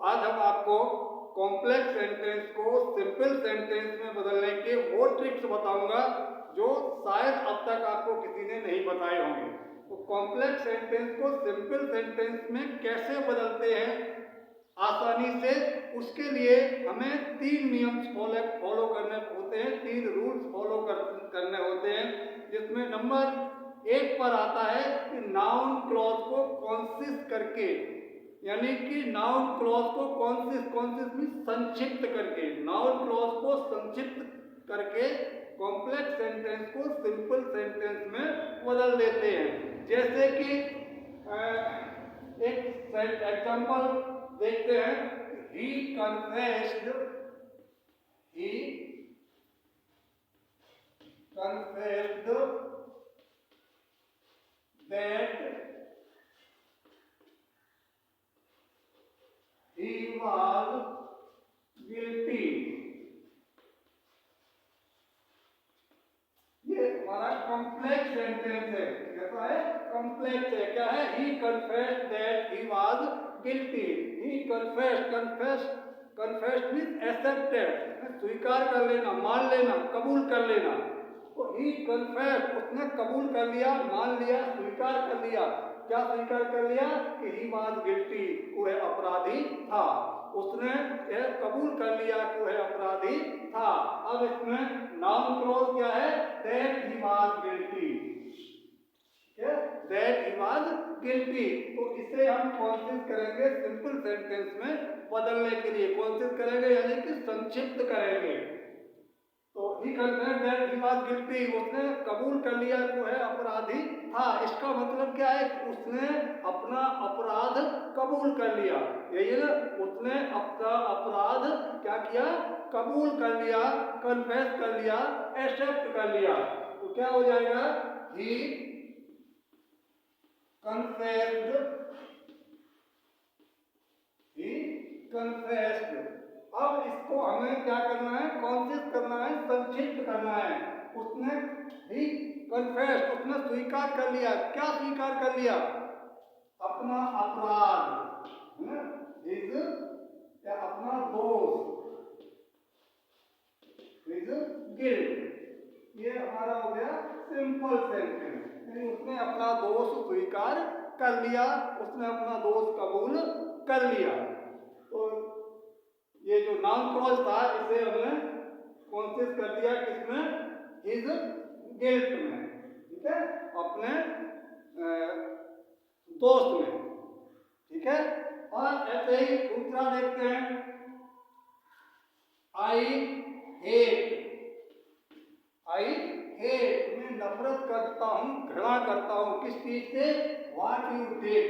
आज हम आपको कॉम्प्लेक्स सेंटेंस को सिंपल सेंटेंस में बदलने के वो ट्रिक्स बताऊंगा जो शायद अब तक आपको किसी ने नहीं बताए होंगे। तो कॉम्प्लेक्स सेंटेंस को सिंपल सेंटेंस में कैसे बदलते हैं आसानी से, उसके लिए हमें 3 नियम फॉलो करने होते हैं, 3 रूल्स फॉलो करने होते हैं। जिसमें नंबर 1 पर आता है कि नाउन क्लॉज को कॉन्सिस्ट करके, यानी कि नाउन क्लॉज को कॉन्सिस्ट में संक्षिप्त करके, नाउन क्लॉज को संक्षिप्त करके कॉम्प्लेक्स सेंटेंस को सिंपल सेंटेंस में बदल देते हैं। जैसे कि एक एग्जांपल देखते हैं। he confessed that he was guilty। ये हमारा कॉम्प्लेक्स सेंटेंस है। कैसा है? कॉम्प्लेक्स है। क्या है? he confessed that he was guilty। he confessed means accepted, स्वीकार कर लेना, मान लेना, कबूल कर लेना। तो he confessed, उसने कबूल कर लिया, मान लिया, स्वीकार कर लिया। क्या स्वीकार कर लिया? कि he was guilty, वह अपराधी था। उसने यह कबूल कर लिया कि वह अपराधी था। अब इसमें नाउन क्लॉज क्या है? that he was guilty, that he was guilty। तो इसे हम कोशिश करेंगे सिंपल सेंटेंस में बदलने के लिए, कोशिश करेंगे यानी कि संक्षिप्त करेंगे। तो he confessed that he was guilty, उसने कबूल कर लिया कि वह अपराधी था। इसका मतलब क्या है? उसने अपना अपराध कबूल कर लिया। यही है ना, उसने अपना अपराध क्या किया? कबूल कर लिया, कन्फेस कर लिया, एक्सेप्ट कर लिया। तो क्या हो जाएगा? he confessed। अब इसको हमें क्या करना है? कॉन्शियस करना है, संक्षिप्त करना है। उसने ही कन्फेस्ड, उसने स्वीकार कर लिया। क्या स्वीकार कर लिया? अपना अपराध, है ना, या अपना दोष, गिल्ट। ये हमारा हो गया सिंपल सेंटेंस। यानी उसने अपना दोष स्वीकार कर लिया, उसने अपना दोष कबूल कर लिया। तो ये जो नाउन क्लॉज था इसे हमने कॉन्शियस कर दिया किसमें? हिज गिल्ट में, ठीक है, अपने दोस्त में, ठीक है। और ऐसे ही दूसरा देखते हैं। आई हेट, मैं नफरत करता हूं, घृणा करता हूं। किस चीज से? व्हाट यू डिड,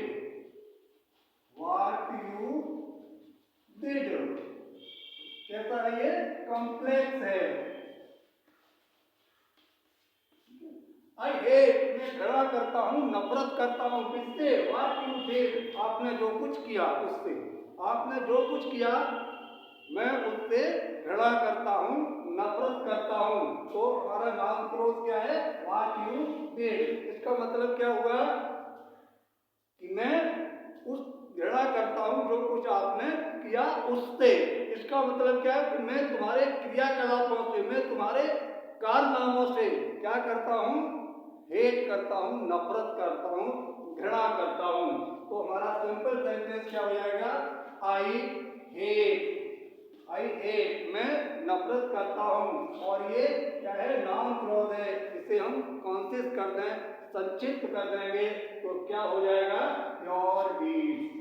कैसा है ये? कॉम्प्लेक्स है। आई हेट, मैं घृणा करता हूं, नफरत करता हूं। किससे? व्हाट यू डिड, आपने जो कुछ किया उससे। आपने जो कुछ किया मैं उससे घृणा करता हूं, नफरत करता हूं। तो हमारा नाउन क्लॉज क्या है? What you did. इसका मतलब क्या हुआ? कि मैं उस घृणा करता हूं जो कुछ आपने किया उससे। इसका मतलब क्या है? कि मैं तुम्हारे क्रियाकलापों से, मैं तुम्हारे कारनामों से क्या करता हूं? हेट करता हूं, नफरत करता हूं, घृणा करता हूं। तो हमारा सिंपल सेंटेंस क्या हो जाएगा? आई हेट, मैं नफरत करता हूं। और ये क्या है? नाउन क्लॉज है। इसे हम कॉन्शियस कर दें, संक्षिप्त कर देंगे तो क्या हो जाएगा? योर डीड्स,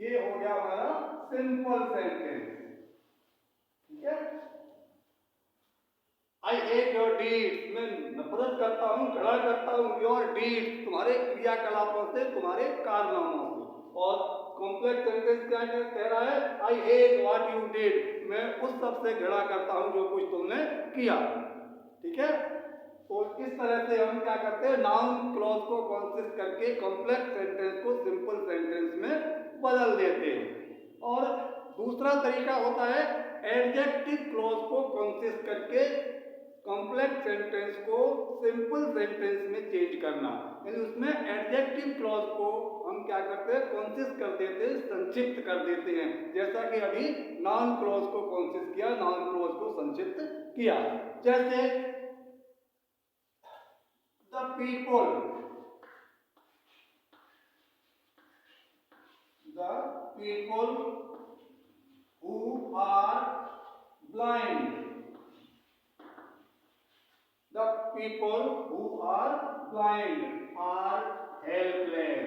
ये हो गया हमारा सिंपल सेंटेंस, ठीक है। आई हेट योर डीड्स, मैं नफरत करता हूं, घृणा करता हूं, योर डीड्स, तुम्हारे क्रियाकलापों से, तुम्हारे कारनामों से। और कॉम्प्लेक्स सेंटेंस क्या कह रहा है? I hate what you did, मैं उस सब से घृणा करता हूं जो कुछ तुमने किया, ठीक है। तो इस तरह से हम क्या करते हैं? नाउन क्लॉज को कॉन्शियस करके कॉम्प्लेक्स सेंटेंस को सिंपल सेंटेंस में बदल देते हैं। और दूसरा तरीका होता है एडजेक्टिव क्लॉज को कॉन्शियस करके कॉम्प्लेक्स सेंटेंस को सिंपल सेंटेंस में चेंज करना, यानी उसमें एडजेक्टिव क्लॉज को हम क्या करते हैं, कॉन्सिस कर देते हैं, संक्षिप्त कर देते हैं। जैसा कि अभी नाउन क्लॉज को कॉन्सिस किया, नाउन क्लॉज को संक्षिप्त किया। जैसे the people, the people who are blind, the people who are blind are helpless,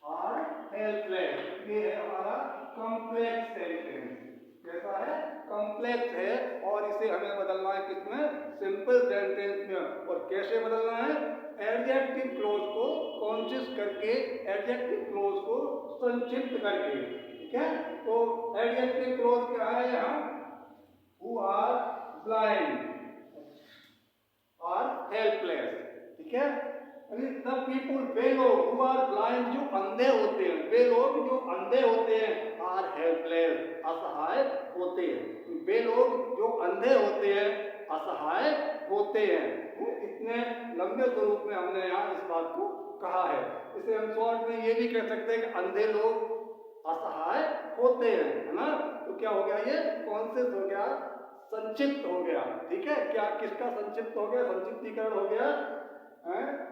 are helpless। ये है हमारा कॉम्प्लेक्स सेंटेंस। कैसा है, कॉम्प्लेक्स है, और इसे हमें बदलना है किसमें, सिंपल सेंटेंस में। और कैसे बदलना है, एडजेक्टिव क्लॉज को कॉन्शियस करके, एडजेक्टिव क्लॉज को संक्षिप्त करके। ठीक है, तो एडजेक्टिव क्लॉज क्या है यहाँ, who are blind or helpless. ठीक है, द पीपुल, वे लोग, हु आर ब्लाइंड, जो अंधे होते हैं, वे लोग जो अंधे होते हैं, आर हेल्पलेस, असहाय होते हैं। वे लोग जो अंधे होते हैं, असहाय होते हैं। इतने लंबे स्वरूप में हमने यहाँ इस बात को कहा है। इसे हम शॉर्ट में ये भी कह सकते हैं कि अंधे लोग असहाय होते हैं, है ना। तो क्या हो गया, ये कॉन्शियस हो गया, संक्षिप्त हो गया। ठीक है, क्या किसका संक्षिप्त हो गया, संक्षिप्तीकरण हो गया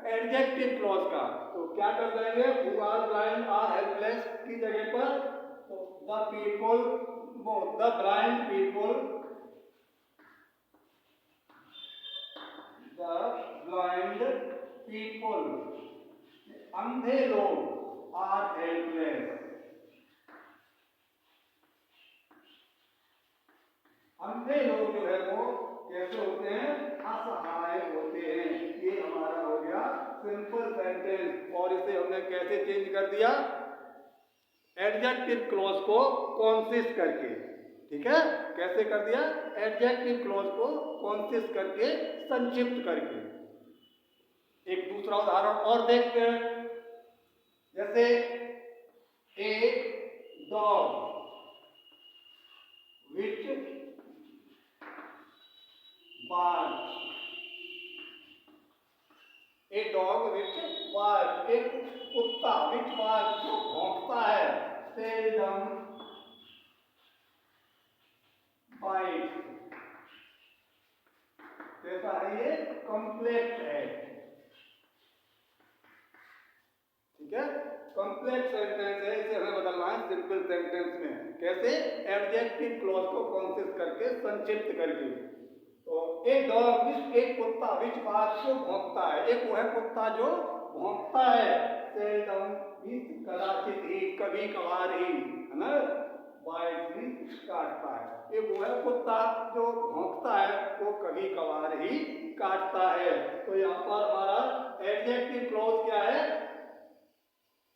एडजेक्टिव क्लॉज का। तो क्या कर देंगे, who are blind or helpless की जगह पर the people, the blind people, the blind people, अंधे लोग, आर हेल्पलेस, अंधे लोग जो है वो कैसे होते हैं, असहाय होते हैं। ये हमारा हो गया सिंपल सेंटेंस। और इसे हमने कैसे चेंज कर दिया, एडजेक्टिव क्लॉज को कॉन्सिस करके। ठीक है, कैसे कर दिया, एडजेक्टिव क्लॉज को कॉन्सिस करके, संक्षिप्त करके। एक दूसरा उदाहरण और देखते हैं। जैसे a dog which barks, a dog which barks, एक कुत्ता which barks, जो भौंकता है, seldom bites। कैसा है, ये कॉम्प्लेक्स है। ठीक है, कॉम्प्लेक्स सेंटेंस है, इसे हमें बदलना है सिंपल सेंटेंस में। कैसे, एडजेक्टिव क्लॉज को कॉन्सिस करके, संक्षिप्त करके। तो एक डॉग, एक कुत्ता, विच बार्क्स, जो भौंकता है। एक वो है कुत्ता जो भौंकता है, सेल्डम, कदाचित ही, कभी कभार ही, है ना, बाइट भी काटता है। एक वो है कुत्ता जो भौंकता है, वो कभी कभार ही काटता है। तो यहाँ पर हमारा एडजेक्टिव क्लॉज क्या है,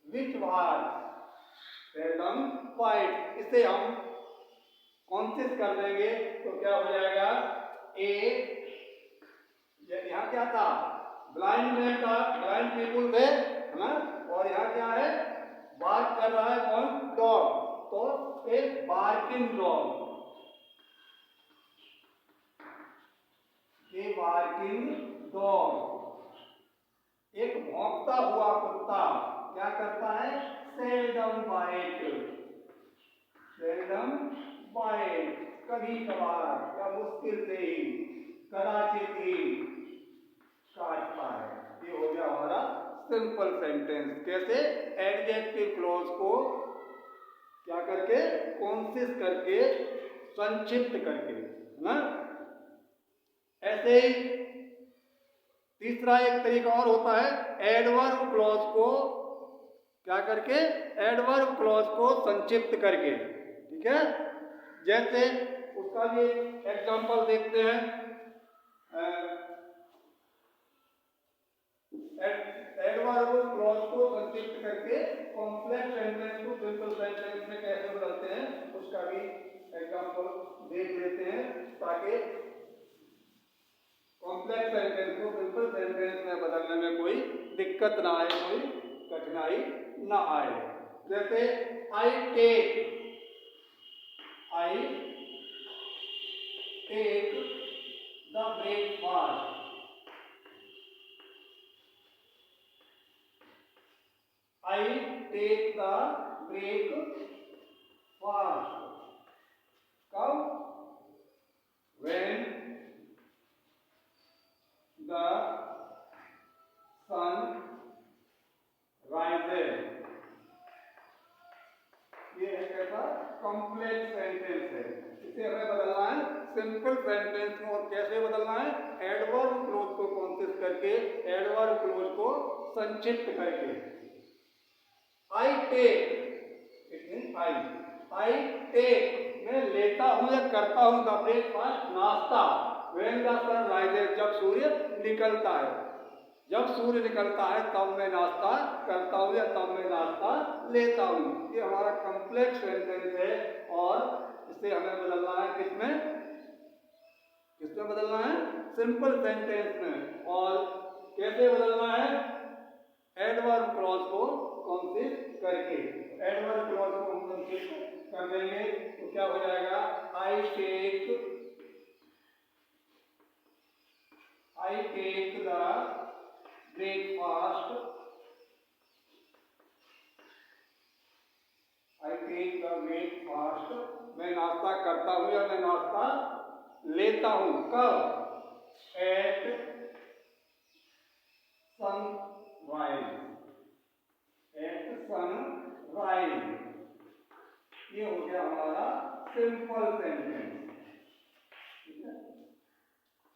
विच बार्क्स, सेल्डम बाइट। इसे हम कॉन्सिस कर देंगे तो क्या हो जाएगा, ए, यहाँ क्या था, ब्लाइंड मैन था, ब्लाइंड पीपुल थे, है ना, और यहाँ क्या है, बार्क कर रहा है कौन, डॉग। तो एक बार्किंग डॉग, ए बार्किंग डॉग। एक भौंकता हुआ कुत्ता क्या करता है, सेल्डम बाइट, सेल्डम बाइट, कभी कभार या मुश्किल से ही, कदाचित ही काटता है। ये हो गया हमारा सिंपल सेंटेंस। कैसे, एडजेक्टिव क्लॉज को क्या करके, कॉन्सिस करके, संक्षिप्त करके, है ना। ऐसे ही तीसरा एक तरीका और होता है, एडवर्ब क्लॉज को क्या करके, एडवर्ब क्लॉज को संक्षिप्त करके। ठीक है, जैसे उसका भी एग्जांपल देखते हैं। एडवर्ब क्लॉज को संक्षिप्त करके कॉम्प्लेक्स सेंटेंस को सिंपल सेंटेंस में कैसे बदलते हैं, उसका भी एग्जांपल देख लेते हैं, ताकि कॉम्प्लेक्स सेंटेंस को सिंपल सेंटेंस में बदलने में कोई दिक्कत ना आए, कोई कठिनाई ना आए। जैसे I take, I take the breakfast. I take the breakfast. कब? When the sun rises. ये है कैसा कॉम्प्लेक्स सेंटेंस है। इसे हमें बदलना है सिंपल सेंटेंस में। और कैसे बदलना है? एडवर्ब क्लोज को कॉन्सिस्ट करके, एडवर्ब क्लोज को संक्षिप्त करके। I take, it mean I take, मैं लेता हूं या करता हूं द ब्रेकफास्ट, नाश्ता। When the sun rises, जब सूर्य निकलता है, जब सूर्य निकलता है तब मैं नाश्ता करता हूं या तब मैं नाश्ता लेता हूं। ये हमारा कॉम्प्लेक्स सेंटेंस है और इसे हमें बदलना है किसमें? किसमें बदलना है? सिंपल सेंटेंस में। और कैसे बदलना है? एडवर्ब क्लॉज को कॉन्सिस्ट करके। एडवर्ब क्लॉज को हम कॉन्सिस्ट कर देंगे तो क्या हो जाएगा? I take the breakfast, I take the breakfast, मैं नाश्ता करता हूं या मैं नाश्ता लेता हूं। कब? At sunrise, at sunrise. ये हो गया हमारा simple sentence.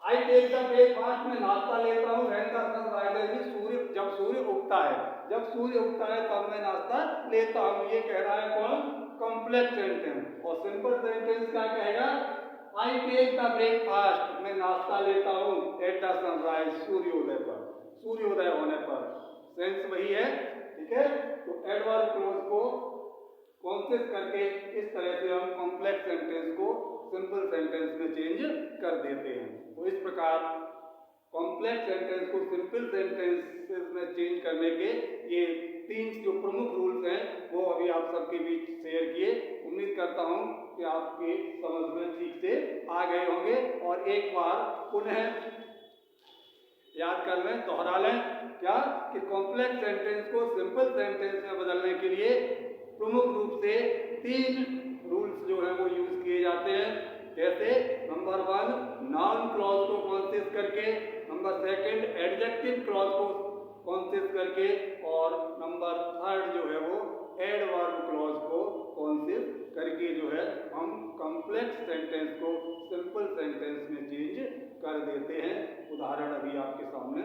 I take the breakfast, में नाश्ता लेता हूं। व्हेन द सन राइजेस, सूर्य जब सूर्य उगता है, जब सूर्य उगता है तब मैं नाश्ता लेता हूं। ये कह रहा है कौन? Complex sentence. और सिंपल सेंटेंस क्या कहेगा? आई टेक द ब्रेकफास्ट, मैं नाश्ता लेता हूं एट द सनराइज, सूर्योदय पर, सूर्योदय होने पर। सेंस वही है, ठीक है। तो एडवर्ब क्लॉज को कॉन्सिस्ट करके इस तरह से हम कॉम्प्लेक्स सेंटेंस को सिंपल सेंटेंस में चेंज कर देते हैं। तो इस प्रकार कॉम्प्लेक्स सेंटेंस को सिंपल सेंटेंसेस में चेंज करने के ये 3 जो प्रमुख रूल्स हैं वो अभी आप सबके बीच शेयर किए। उम्मीद करता हूं कि आपके समझ में ठीक से आ गए होंगे। और एक बार पुनः याद कर लें, दोहरा लें क्या कि कॉम्प्लेक्स सेंटेंस को सिंपल सेंटेंस में बदलने के लिए प्रमुख रूप से 3 रूल्स जो है वो यूज किए जाते हैं। जैसे नंबर 1 नाउन क्लॉज को कॉन्सिस्ट करके, नंबर 2 एडजेक्टिव क्लॉज को कॉन्सिस्ट करके, और नंबर 3 जो है वो एडवर्ब क्लॉज को कॉन्सिस्ट करके जो है हम कॉम्प्लेक्स सेंटेंस को सिंपल सेंटेंस में चेंज कर देते हैं। उदाहरण अभी आपके सामने